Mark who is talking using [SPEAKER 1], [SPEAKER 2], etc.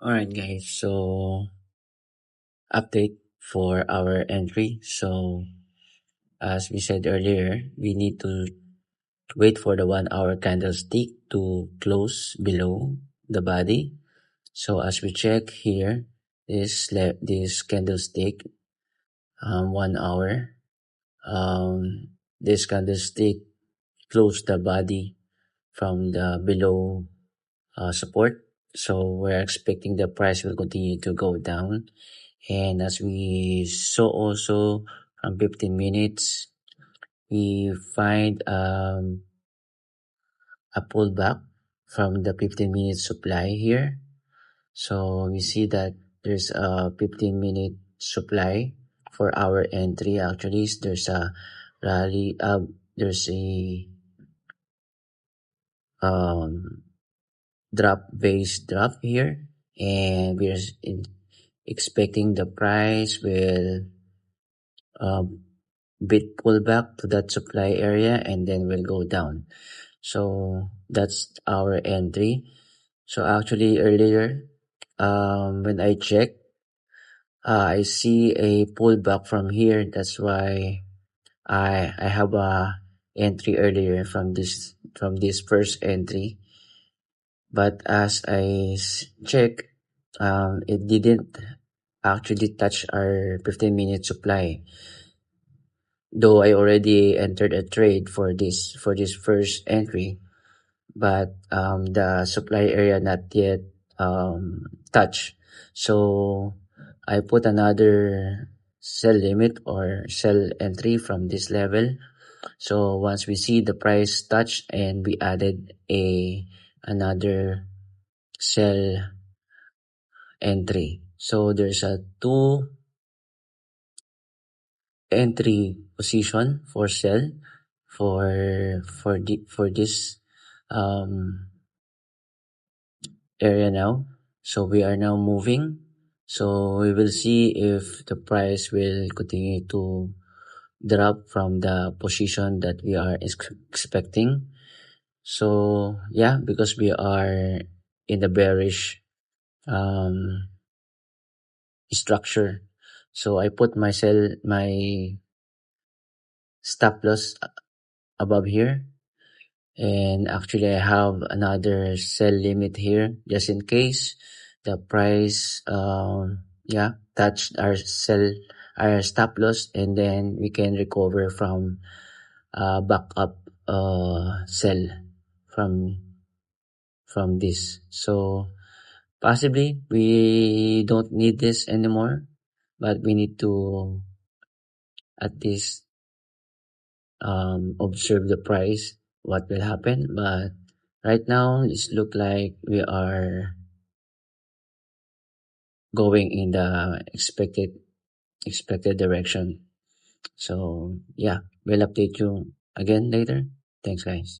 [SPEAKER 1] Alright guys, so update for our entry. So as we said earlier, we need to wait for the 1 hour candlestick to close below the body. So as we check here, this candlestick, 1 hour, this candlestick closed the body from the below support. So we're expecting the price will continue to go down. And as we saw also from 15 minutes, we find a pullback from the 15-minute supply here. So we see that there's a 15-minute supply for our entry. Actually, there's a rally, there's a base drop here, and we're expecting the price will bit pullback to that supply area and then will go down. So that's our entry. So actually earlier, when I checked, I see a pullback from here. That's why I have a entry earlier from this first entry. But as I check, it didn't actually touch our 15-minute supply. Though I already entered a trade for this first entry, but the supply area not yet touched. So I put another sell limit or sell entry from this level. So once we see the price touch, and we added another sell entry. So there's a 2 entry position for sell for this area now. So we are now moving. So we will see if the price will continue to drop from the position that we are expecting. So yeah, because we are in the bearish structure. So I put my stop loss above here, and actually I have another sell limit here just in case the price touched our stop loss, and then we can recover from backup sell from this. So possibly we don't need this anymore, but we need to at least observe the price, what will happen. But right now it look like we are going in the expected direction. So yeah, we'll update you again later. Thanks guys.